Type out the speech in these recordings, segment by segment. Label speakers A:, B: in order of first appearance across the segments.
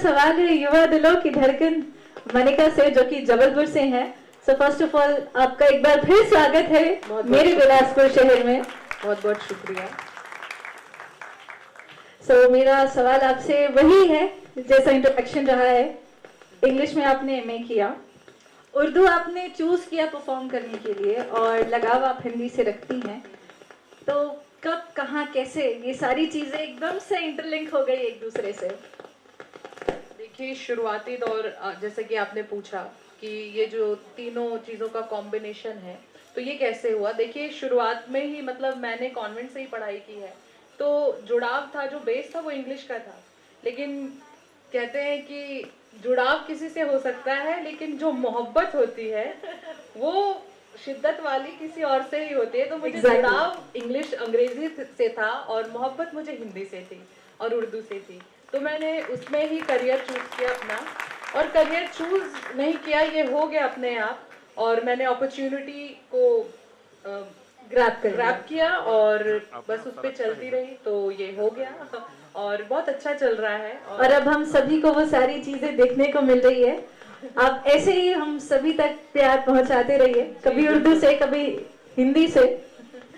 A: सवाल है युवा दिलों की धड़कन मनिका से, जो कि जबलपुर से हैं। सो फर्स्ट ऑफ ऑल आपका एक बार फिर स्वागत है मेरे बिलासपुर शहर में।
B: बहुत बहुत शुक्रिया।
A: सो मेरा सवाल आपसे वही है जैसा इंट्रोडक्शन रहा है। इंग्लिश में आपने एमए किया, उर्दू आपने चूज किया परफॉर्म करने के लिए, और लगाव आप हिंदी से रखती हैं। तो कब, कहाँ, कैसे ये सारी चीजें एकदम से इंटरलिंक हो गई एक दूसरे से?
B: देखिए, शुरुआती दौर जैसे कि आपने पूछा कि ये जो तीनों चीज़ों का कॉम्बिनेशन है तो ये कैसे हुआ। देखिए, शुरुआत में ही मतलब मैंने कॉन्वेंट से ही पढ़ाई की है, तो जुड़ाव था, जो बेस था वो इंग्लिश का था। लेकिन कहते हैं कि जुड़ाव किसी से हो सकता है, लेकिन जो मोहब्बत होती है वो शिद्दत वाली किसी और से ही होती है। तो मुझे जुड़ाव इंग्लिश अंग्रेजी से था और मोहब्बत मुझे हिंदी से थी और उर्दू से थी। तो मैंने उसमें ही करियर चूज किया अपना, और करियर चूज नहीं किया, ये हो गया अपने आप। और मैंने अपॉर्चुनिटी को ग्रैब किया और बस उस पर चलती रही, तो ये हो गया और बहुत अच्छा चल रहा है।
A: और अब हम सभी को वो सारी चीजें देखने को मिल रही है। आप ऐसे ही हम सभी तक प्यार पहुंचाते रहिए, कभी उर्दू से कभी हिंदी से।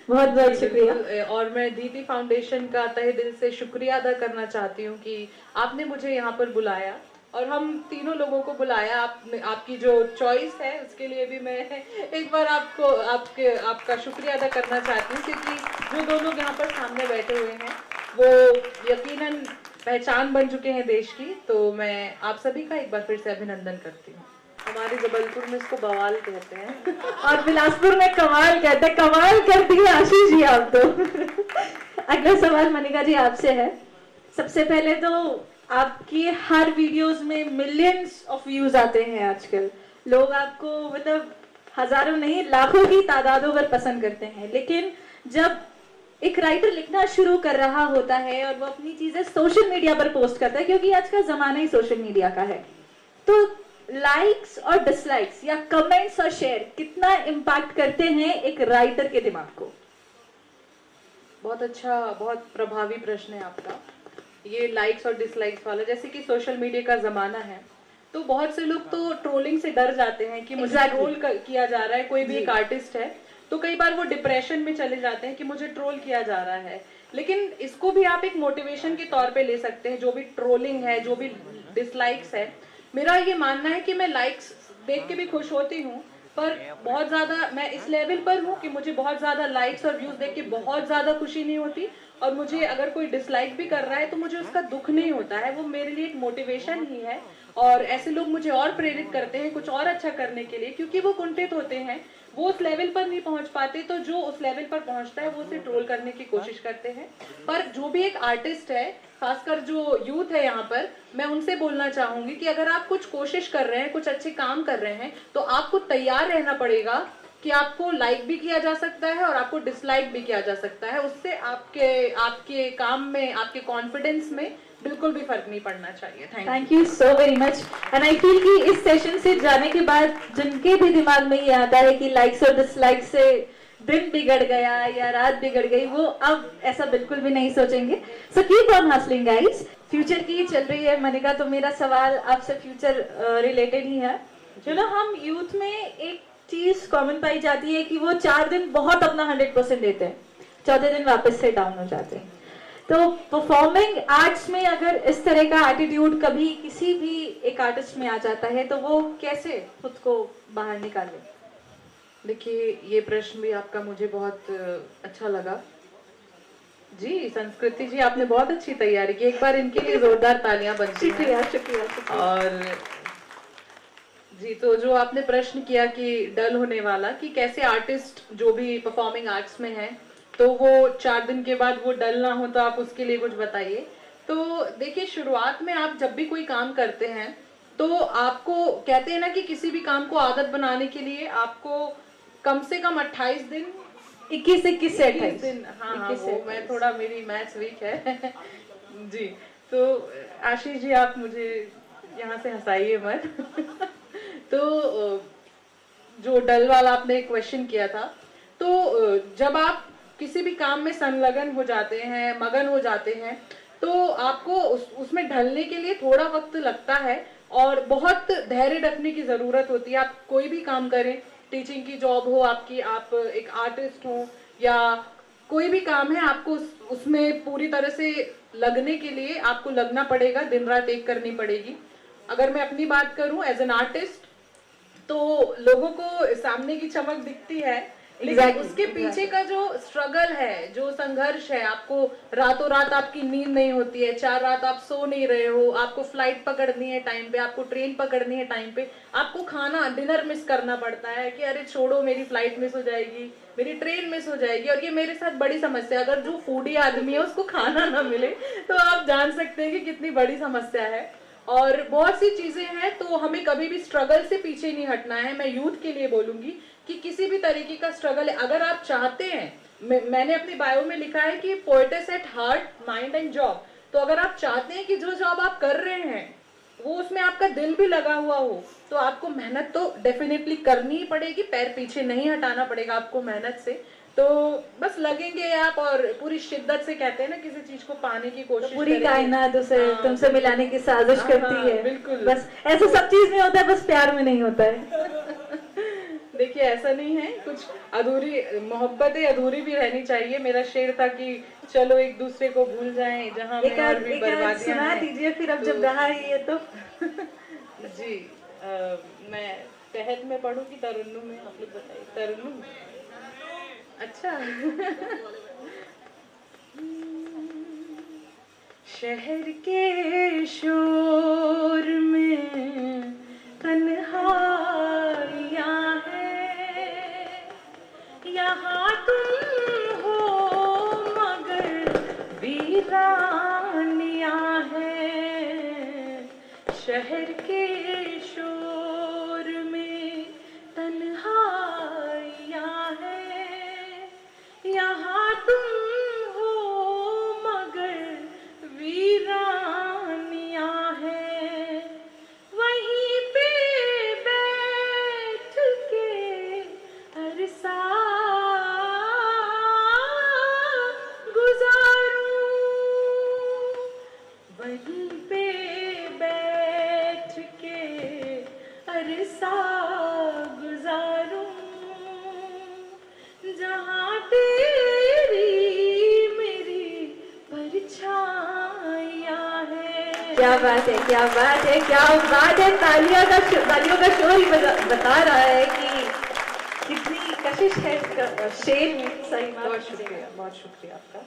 A: बहुत बहुत शुक्रिया।
B: और मैं दीदी फाउंडेशन का तहे दिल से शुक्रिया अदा करना चाहती हूँ कि आपने मुझे यहाँ पर बुलाया और हम तीनों लोगों को बुलाया। आपकी जो चॉइस है उसके लिए भी मैं एक बार आपका शुक्रिया अदा करना चाहती हूँ, क्योंकि जो दो लोग यहाँ पर सामने बैठे हुए हैं वो यकीनन पहचान बन चुके हैं देश की। तो मैं आप सभी का एक बार फिर से अभिनंदन करती हूँ। हमारे जबलपुर में इसको बवाल कहते हैं
A: और बिलासपुर में कमाल कहते हैं। कमाल कर दिए आशीष जी आप तो। अगला सवाल मनिका जी आपसे है। सबसे पहले तो आपकी हर वीडियोस में मिलियंस ऑफ व्यूज आते हैं आजकल। लोग आपको मतलब हजारों नहीं लाखों की तादादों पर पसंद करते हैं। लेकिन जब एक राइटर लिखना शुरू कर रहा होता है और वो अपनी चीजें सोशल मीडिया पर पोस्ट करता है, क्योंकि आज का जमाना ही सोशल मीडिया का है, तो लाइक्स और डिसलाइक्स या कमेंट्स और शेयर कितना इम्पैक्ट करते हैं एक राइटर के दिमाग को?
B: बहुत अच्छा, बहुत प्रभावी प्रश्न है आपका ये लाइक्स और डिसलाइक्स वाला। जैसे कि सोशल मीडिया का जमाना है तो बहुत से लोग तो ट्रोलिंग से डर जाते हैं कि मुझे ट्रोल किया जा रहा है। कोई भी एक आर्टिस्ट है तो कई बार वो डिप्रेशन में चले जाते हैं कि मुझे ट्रोल किया जा रहा है। लेकिन इसको भी आप एक मोटिवेशन के तौर पे ले सकते हैं। जो भी ट्रोलिंग है, जो भी डिसलाइक्स है, मेरा ये मानना है कि मैं लाइक्स देख के भी खुश होती हूँ, पर बहुत ज्यादा मैं इस लेवल पर हूँ कि मुझे बहुत ज्यादा लाइक्स और व्यूज देख के बहुत ज्यादा खुशी नहीं होती। और मुझे अगर कोई डिसलाइक भी कर रहा है तो मुझे उसका दुख नहीं होता है, वो मेरे लिए एक मोटिवेशन ही है। और ऐसे लोग मुझे और प्रेरित करते हैं कुछ और अच्छा करने के लिए, क्योंकि वो कुंठित होते हैं, वो उस लेवल पर नहीं पहुंच पाते। तो जो उस लेवल पर पहुंचता है वो उसे ट्रोल करने की कोशिश करते हैं। पर जो भी एक आर्टिस्ट है, खासकर जो यूथ है यहाँ पर, मैं उनसे बोलना चाहूंगी कि अगर आप कुछ कोशिश कर रहे हैं, कुछ अच्छे काम कर रहे हैं, तो आपको तैयार रहना पड़ेगा कि आपको लाइक भी किया जा सकता है और आपको डिसलाइक भी किया जा सकता है। उससे आपके काम में, आपके कॉन्फिडेंस में बिल्कुल भी फर्क नहीं पड़ना चाहिए।
A: Thank you so very much. And I feel कि इस सेशन से जाने के बाद जिनके भी दिमाग में ये आता है कि लाइक्स और डिसलाइक्स से दिन बिगड़ गया या रात बिगड़ गई, वो अब ऐसा बिल्कुल भी नहीं सोचेंगे। So keep on hustling guys. Future की चल रही है मनिका, तो मेरा सवाल आपसे फ्यूचर रिलेटेड ही है। चलो, हम यूथ में एक चीज कॉमन पाई जाती है कि वो 4 दिन बहुत अपना 100% देते हैं, चौथे दिन वापस से डाउन हो जाते हैं। तो परफॉर्मिंग आर्ट्स में अगर इस तरह का एटीट्यूड कभी किसी भी एक आर्टिस्ट में आ जाता है तो वो कैसे खुद को बाहर निकाले?
B: देखिए, ये प्रश्न भी आपका मुझे बहुत अच्छा लगा जी। संस्कृति जी, आपने बहुत अच्छी तैयारी की, एक बार इनके लिए जोरदार तालियां बनती हैं।
A: शुक्रिया शुक्रिया।
B: और जी, तो जो आपने प्रश्न किया कि डल होने वाला, कि कैसे आर्टिस्ट जो भी परफॉर्मिंग आर्ट्स में है तो वो 4 दिन के बाद वो डल ना हो, तो आप उसके लिए कुछ बताइए। तो देखिए, शुरुआत में आप जब भी कोई काम करते हैं तो आपको कहते हैं ना कि किसी भी काम को आदत बनाने के लिए आपको कम से कम 28 दिन,
A: 21 से 28
B: दिन। हाँ, वो मैं थोड़ा, मेरी मैथ्स वीक है जी। तो आशीष जी, आप मुझे यहाँ से हंसाइए मत तो जो डल वाला आपने क्वेश्चन किया था, तो जब आप किसी भी काम में संलग्न हो जाते हैं, मगन हो जाते हैं, तो आपको उसमें ढलने के लिए थोड़ा वक्त लगता है और बहुत धैर्य रखने की जरूरत होती है। आप कोई भी काम करें, टीचिंग की जॉब हो आपकी, आप एक आर्टिस्ट हो या कोई भी काम है, आपको उसमें पूरी तरह से लगने के लिए आपको लगना पड़ेगा, दिन रात एक करनी पड़ेगी। अगर मैं अपनी बात करूं एज एन आर्टिस्ट, तो लोगों को सामने की चमक दिखती है, लेकिन उसके पीछे का जो स्ट्रगल है, जो संघर्ष है, आपको रातों रात आपकी नींद नहीं होती है, 4 रात आप सो नहीं रहे हो, आपको फ्लाइट पकड़नी है टाइम पे, आपको ट्रेन पकड़नी है टाइम पे, आपको खाना डिनर मिस करना पड़ता है कि अरे छोड़ो मेरी फ्लाइट मिस हो जाएगी, मेरी ट्रेन मिस हो जाएगी। और ये मेरे साथ बड़ी समस्या, अगर जो फूडी आदमी है उसको खाना ना मिले तो आप जान सकते हैं कि कितनी बड़ी समस्या है। और बहुत सी चीजें हैं, तो हमें कभी भी स्ट्रगल से पीछे नहीं हटना है। मैं यूथ के लिए बोलूंगी कि किसी भी तरीके का स्ट्रगल है, अगर आप चाहते हैं, मैंने अपनी बायो में लिखा है कि poetess at heart mind and job. तो अगर आप चाहते हैं कि जो जॉब आप कर रहे हैं वो उसमें आपका दिल भी लगा हुआ हो, तो आपको मेहनत तो डेफिनेटली करनी ही पड़ेगी, पैर पीछे नहीं हटाना पड़ेगा आपको मेहनत से। तो बस लगेंगे आप और पूरी शिद्दत से, कहते हैं ना किसी चीज को पाने की कोशिश,
A: तो पूरी कायनात उसे तुमसे मिलाने की साजिश करती है।
B: बिल्कुल,
A: बस ऐसा सब चीज में होता है, बस प्यार में नहीं होता है।
B: देखिए ऐसा नहीं है, कुछ अधूरी मोहब्बतें अधूरी भी रहनी चाहिए। मेरा शेर था कि चलो एक दूसरे को भूल जाएं जहां में और भी बर्बादियां
A: सुना दीजिए फिर, अब जब रहा है ये तो।
B: जी मैं तहत में पढ़ूं कि तरन्नुम में, आप लोग बताइए। तरन्नुम, अच्छा। शहर के शोर में तन्हाइयां हैं, यहाँ तुम हो मगर वीरानियां हैं। शहर के शोर में तन्हाइयां हैं, यहाँ तुम हो मगर वीरानियां हैं। वहीं पे बैठ के अरसा गुजारूं, वहीं पे बैठ के अरसा गुजारूं, जहां तेरी मेरी परछाइयां हैं।
A: क्या बात है, क्या बात है, क्या बात है। तालियों का शोर ही बता रहा है कि कितनी कशिश है शेर में। सही बात।
B: बहुत शुक्रिया, बहुत शुक्रिया आपका।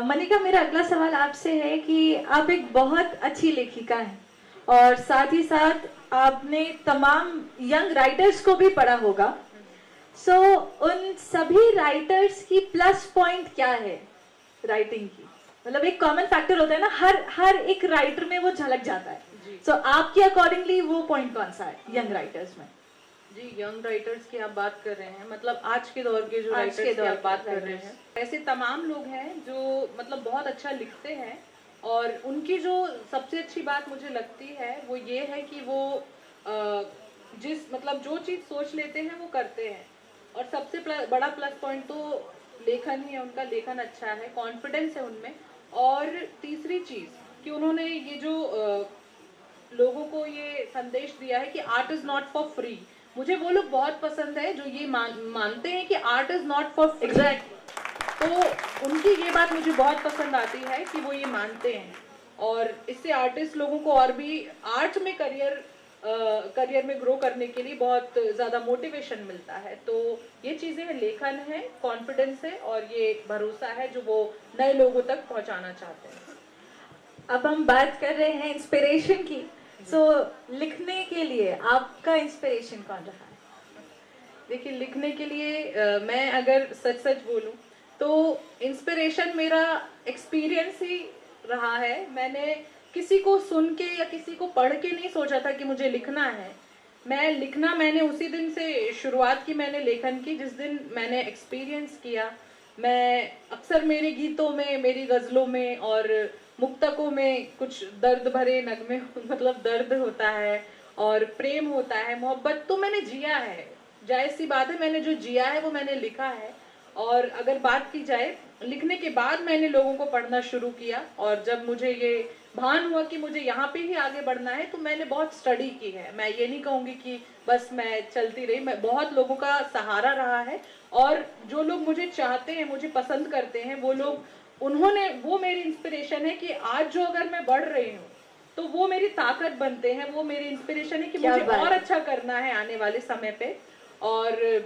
A: मनिका, मेरा अगला सवाल आपसे है कि आप एक बहुत अच्छी लेखिका हैं और साथ ही साथ आपने तमाम यंग राइटर्स को भी पढ़ा होगा। सो उन सभी राइटर्स की प्लस पॉइंट क्या है राइटिंग की? मतलब एक कॉमन फैक्टर होता है ना, हर एक राइटर में वो झलक जाता है। सो आपके अकॉर्डिंगली वो पॉइंट कौन सा है यंग राइटर्स में?
B: जी, यंग राइटर्स की आप बात कर रहे हैं, मतलब आज के दौर के जो राइटर्स की आप बात कर रहे हैं, ऐसे तमाम लोग हैं जो मतलब बहुत अच्छा लिखते हैं। और उनकी जो सबसे अच्छी बात मुझे लगती है वो ये है कि वो मतलब जो चीज़ सोच लेते हैं वो करते हैं। और सबसे बड़ा प्लस पॉइंट तो लेखन ही है, उनका लेखन अच्छा है, कॉन्फिडेंस है उनमें। और तीसरी चीज़ कि उन्होंने ये जो लोगों को ये संदेश दिया है कि art is not for free. मुझे वो लोग बहुत पसंद है जो ये मानते हैं कि art is not for free. तो उनकी ये बात मुझे बहुत पसंद आती है कि वो ये मानते हैं, और इससे आर्टिस्ट लोगों को और भी आर्ट में करियर में ग्रो करने के लिए बहुत ज़्यादा मोटिवेशन मिलता है। तो ये चीज़ें हैं, लेखन है, कॉन्फिडेंस है और ये भरोसा है जो वो नए लोगों तक पहुंचाना चाहते हैं।
A: अब हम बात कर रहे हैं इंस्पिरेशन की। सो लिखने के लिए आपका इंस्पिरेशन कौन रहा है?
B: देखिए, लिखने के लिए मैं अगर सच सच बोलूं तो इंस्पिरेशन मेरा एक्सपीरियंस ही रहा है। मैंने किसी को सुन के या किसी को पढ़ के नहीं सोचा था कि मुझे लिखना है। मैंने उसी दिन से शुरुआत की मैंने लेखन की जिस दिन मैंने एक्सपीरियंस किया। मैं अक्सर मेरे गीतों में, मेरी गज़लों में और मुक्तकों में कुछ दर्द भरे नगमे, मतलब दर्द होता है और प्रेम होता है, मोहब्बत तो मैंने जिया है। जायज़ सी बात है, मैंने जो जिया है वो मैंने लिखा है। और अगर बात की जाए लिखने के बाद मैंने लोगों को पढ़ना शुरू किया, और जब मुझे ये भान हुआ कि मुझे यहाँ पे ही आगे बढ़ना है, तो मैंने बहुत स्टडी की है। मैं ये नहीं कहूँगी कि बस मैं चलती रही, मैं बहुत लोगों का सहारा रहा है, और जो लोग मुझे चाहते हैं, मुझे पसंद करते हैं, वो लोग, वो मेरी इंस्पिरेशन है कि आज जो अगर मैं बढ़ रही हूँ तो वो मेरी ताकत बनते हैं, वो मेरी इंस्पिरेशन है कि मुझे और अच्छा करना है आने वाले समय पे। और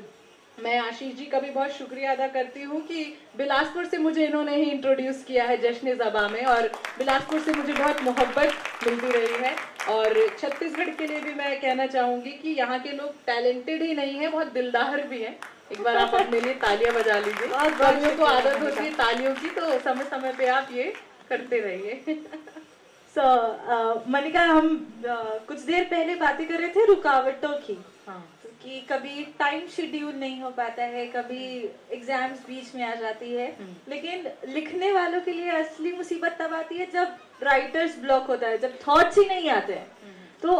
B: मैं आशीष जी का भी बहुत शुक्रिया अदा करती हूँ कि बिलासपुर से मुझे इन्होंने ही इंट्रोड्यूस किया है जश्न ज़बा में, और बिलासपुर से मुझे बहुत मोहब्बत मिलती रही है। और छत्तीसगढ़ के लिए भी मैं कहना चाहूँगी कि यहाँ के लोग टैलेंटेड ही नहीं है, बहुत दिलदार भी हैं। एक बार आप अपने लिए तालियां बजा लीजिए। कवियों को आदत होती है तालियों की, तो समय समय पे आप ये करते रहिए।
A: मनिका, हम कुछ देर पहले बातें कर रहे थे रुकावटों की।
B: हाँ।
A: कि कभी टाइम शेड्यूल नहीं हो पाता है, कभी एग्जाम्स बीच में आ जाती है, लेकिन लिखने वालों के लिए असली मुसीबत तब आती है जब राइटर्स ब्लॉक होता है, जब थॉट्स ही नहीं आते हैं। तो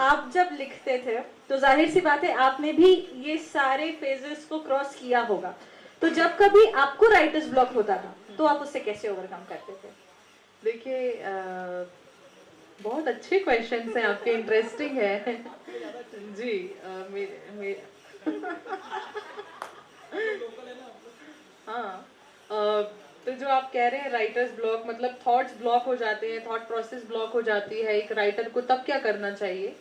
A: आप जब लिखते थे तो जाहिर सी बात है आपने भी ये सारे फेजेस को क्रॉस किया होगा। तो जब कभी आपको राइटर्स ब्लॉक होता था तो आप उससे कैसे ओवरकम करते थे?
B: देखिए, बहुत अच्छे क्वेश्चंस हैं आपके, इंटरेस्टिंग है जी। हाँ, तो जो आप कह रहे हैं राइटर्स ब्लॉक, मतलब थॉट्स ब्लॉक हो जाते हैं, थॉट प्रोसेस ब्लॉक हो जाती है एक राइटर को, तब क्या करना चाहिए?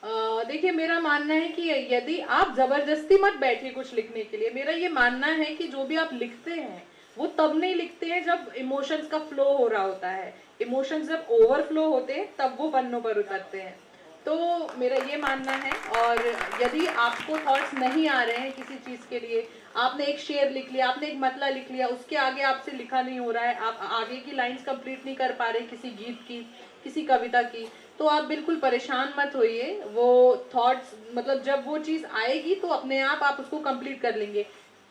B: देखिए, मेरा मानना है कि यदि आप जबरदस्ती मत बैठिए कुछ लिखने के लिए। मेरा ये मानना है कि जो भी आप लिखते हैं वो तब नहीं लिखते हैं जब इमोशंस का फ्लो हो रहा होता है। इमोशंस जब ओवरफ्लो होते हैं तब वो पन्नों पर उतरते हैं। तो मेरा ये मानना है। और यदि आपको थॉट्स नहीं आ रहे हैं किसी चीज के लिए, आपने एक शेर लिख लिया, आपने एक मतला लिख लिया, उसके आगे आपसे लिखा नहीं हो रहा है, आप आगे की लाइंस कंप्लीट नहीं कर पा रहे किसी गीत की, किसी कविता की, तो आप बिल्कुल परेशान मत होइए। वो थॉट्स, मतलब जब वो चीज आएगी तो अपने आप उसको कंप्लीट कर लेंगे।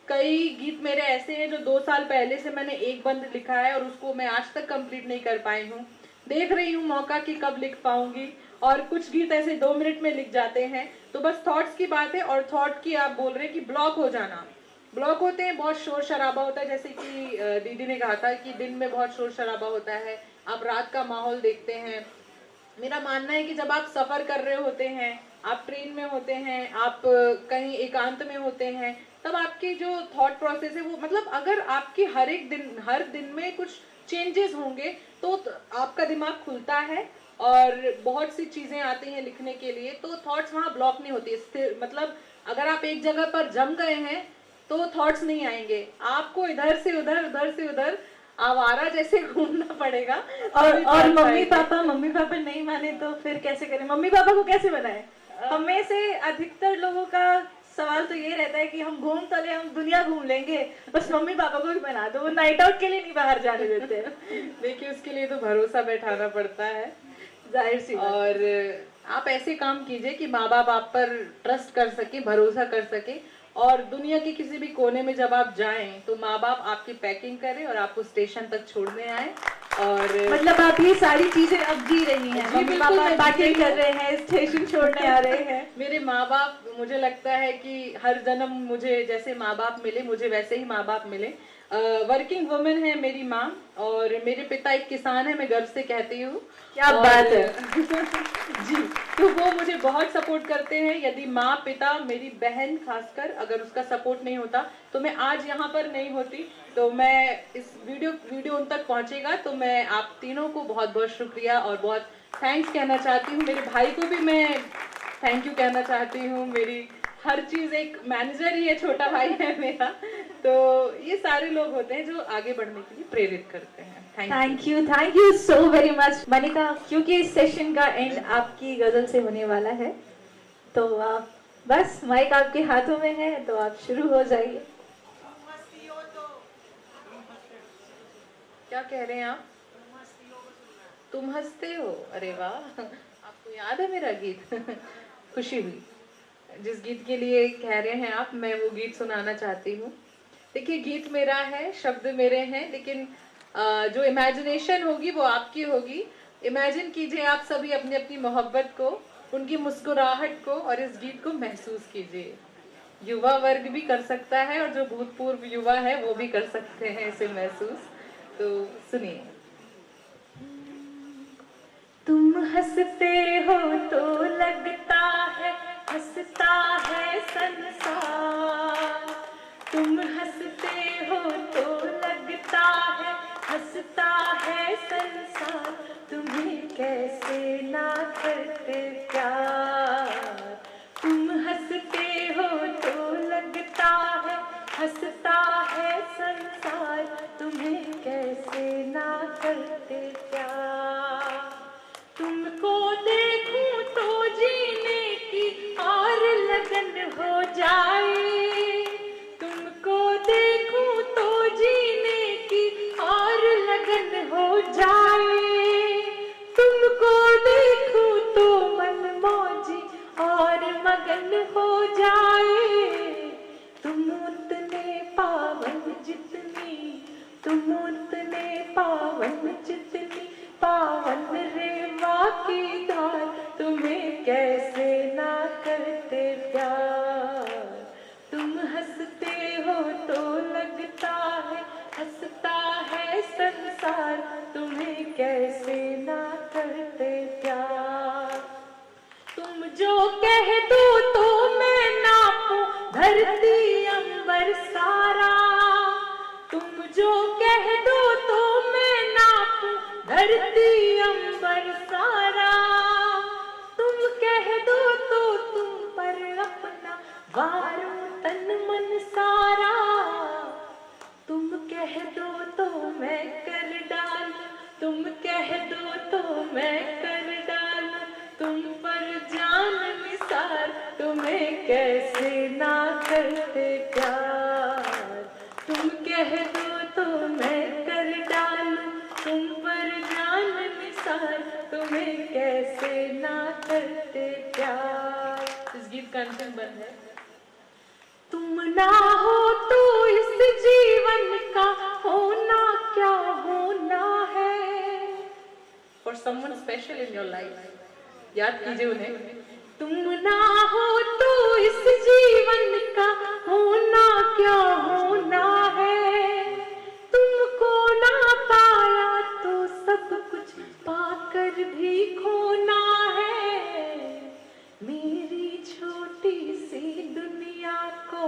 B: कई गीत मेरे ऐसे हैं जो 2 साल पहले से मैंने एक बंद लिखा है और उसको मैं आज तक कंप्लीट नहीं कर पाई हूँ। देख रही हूँ मौका कि कब लिख पाऊंगी। और कुछ गीत ऐसे 2 मिनट में लिख जाते हैं। तो बस थॉट्स की बात है। और थॉट की आप बोल रहे हैं कि ब्लॉक हो जाना, ब्लॉक होते हैं, बहुत शोर शराबा होता है। जैसे कि दीदी ने कहा था कि दिन में बहुत शोर शराबा होता है, आप रात का माहौल देखते हैं। मेरा मानना है कि जब आप सफर कर रहे होते हैं, आप ट्रेन में होते हैं, आप कहीं एकांत में होते हैं, तब आपकी जो थॉट प्रोसेस है वो, मतलब अगर आपकी हर दिन में कुछ चेंजेस होंगे तो आपका दिमाग खुलता है और बहुत सी चीजें आती हैं लिखने के लिए, तो थॉट्स वहाँ ब्लॉक नहीं होती। स्थिर, मतलब अगर आप एक जगह पर जम गए हैं तो थॉट्स नहीं आएंगे, आपको इधर से उधर आवारा जैसे घूमना पड़ेगा।
A: और मम्मी पापा नहीं माने तो फिर कैसे करें? मम्मी पापा को कैसे बनाए? हमें से अधिकतर लोगों का सवाल तो ये रहता है कि हम घूम तो ले, हम दुनिया घूम लेंगे, बस मम्मी पापा को भी बना दो, वो नाइट आउट के लिए नहीं बाहर जाने देते।
B: देखिए, उसके लिए तो भरोसा बैठाना पड़ता है,
A: जाहिर सी।
B: और आप ऐसे काम कीजिए कि माँ बाप आप पर ट्रस्ट कर सके, भरोसा कर सके। और दुनिया के किसी भी कोने में जब आप जाएं तो माँ बाप आपकी पैकिंग करें और आपको स्टेशन तक छोड़ने आए। और
A: मतलब आप ये सारी चीजें अब जी रही हैं? मम्मी पापा पैकिंग कर रहे हैं, स्टेशन छोड़ने आ रहे हैं।
B: मेरे माँ बाप, मुझे लगता है कि हर जन्म मुझे जैसे माँ बाप मिले, मुझे वैसे ही माँ बाप मिले। वर्किंग वुमन है मेरी माँ, और मेरे पिता एक किसान है, मैं गर्व से कहती हूँ।
A: क्या बात है।
B: जी, तो वो मुझे बहुत सपोर्ट करते हैं। यदि माँ, पिता, मेरी बहन खासकर, अगर उसका सपोर्ट नहीं होता तो मैं आज यहाँ पर नहीं होती। तो मैं इस वीडियो उन तक पहुँचेगा तो मैं आप तीनों को बहुत बहुत शुक्रिया और बहुत थैंक्स कहना चाहती हूँ। मेरे भाई को भी मैं थैंक यू कहना चाहती हूँ। मेरी हर चीज, एक मैनेजर ही है, छोटा भाई है मेरा। तो ये सारे लोग होते हैं जो आगे बढ़ने के लिए प्रेरित करते हैं।
A: Thank you so very much Manika. क्योंकि इस सेशन का एंड आपकी गजल से होने वाला है, तो आप बस, माइक आपके हाथों में है, तो आप शुरू हो जाइए।
B: क्या कह रहे हैं आप? तुम हंसते हो? अरे वाह, आपको याद है मेरा गीत? खुशी हुई जिस गीत के लिए कह रहे हैं आप, मैं वो गीत सुनाना चाहती हूँ। देखिए, गीत मेरा है, शब्द मेरे हैं, लेकिन जो इमेजिनेशन होगी वो आपकी होगी। इमेजिन कीजिए आप सभी अपनी अपनी मोहब्बत को, उनकी मुस्कुराहट को, और इस गीत को महसूस कीजिए। युवा वर्ग भी कर सकता है और जो भूतपूर्व युवा है वो भी कर सकते हैं इसे महसूस। तो सुनिए।
A: तुम हंसते हो तो लगता है हंसता है संसार, तुम हंसते हो तो लगता है हंसता है संसार, तुम्हें कैसे ना करते प्यार। तुम हंसते हो तो लगता है हंसता है संसार, तुम्हें कैसे ना करते प्यार। तुमको देखूं तो जीने की और लगन हो जाए, तुमको देखूं तो जीने की और लगन हो जाए, तुमको देखूं तो मन मौजी और मगन हो जाए। तुम उतने पावन जितनी, तुम उतने पावन जितनी पावन रेवा की धार, तुम्हें कैसे ना करते प्यार। तुम हंसते हो तो लगता है हंसता है संसार, तुम्हें कैसे ना करते प्यार। तुम जो कह दो तो मैं नापूं धरती अंबर सारा, तुम जो कह दो तो मैं नापूं धरती अंबर सारा। तुम कह दो तो तुम पर अपना वारूं तन मन सारा, तुम कह दो तो मैं कर डालूं, तुम कह दो तो मैं कर डालूं तुम पर जान निसार, तुम्हें कैसे ना करते प्यार। तुम कह दो तो मैं कर डालूं तुम पर जान निसार, तुम्हें कैसे ना करते प्यार।
B: इस गीत का अंतिम बंद है।
A: तुम ना हो तो इस जीवन का होना क्या होना है।
B: For someone special in your life, याद कीजिए उन्हें।
A: तुम ना हो तो इस जीवन का होना क्या होना है, तुमको ना पाया तो सब कुछ पाकर भी खोना है। मेरी छोटी सी दुनिया को,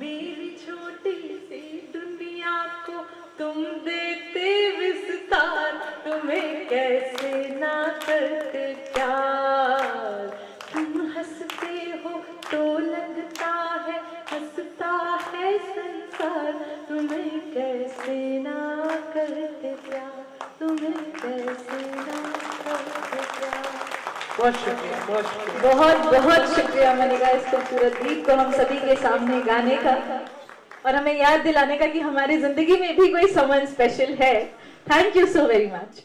A: मेरी छोटी सी दुनिया को तुम देते विस्तार, तुम्हें कैसे ना करते प्यार। तुम हंसते हो तो लगता है हंसता है संसार, तुम्हें कैसे ना करते प्यार, तुम्हें कैसे ना करते प्यार।
B: बहुत शुक्रिया, बहुत शुक्रिया।
A: बहुत बहुत शुक्रिया मनिका इस खूबसूरत गीत को हम सभी के सामने गाने का और हमें याद दिलाने का कि हमारी जिंदगी में भी कोई समवन स्पेशल है। Thank you so very much.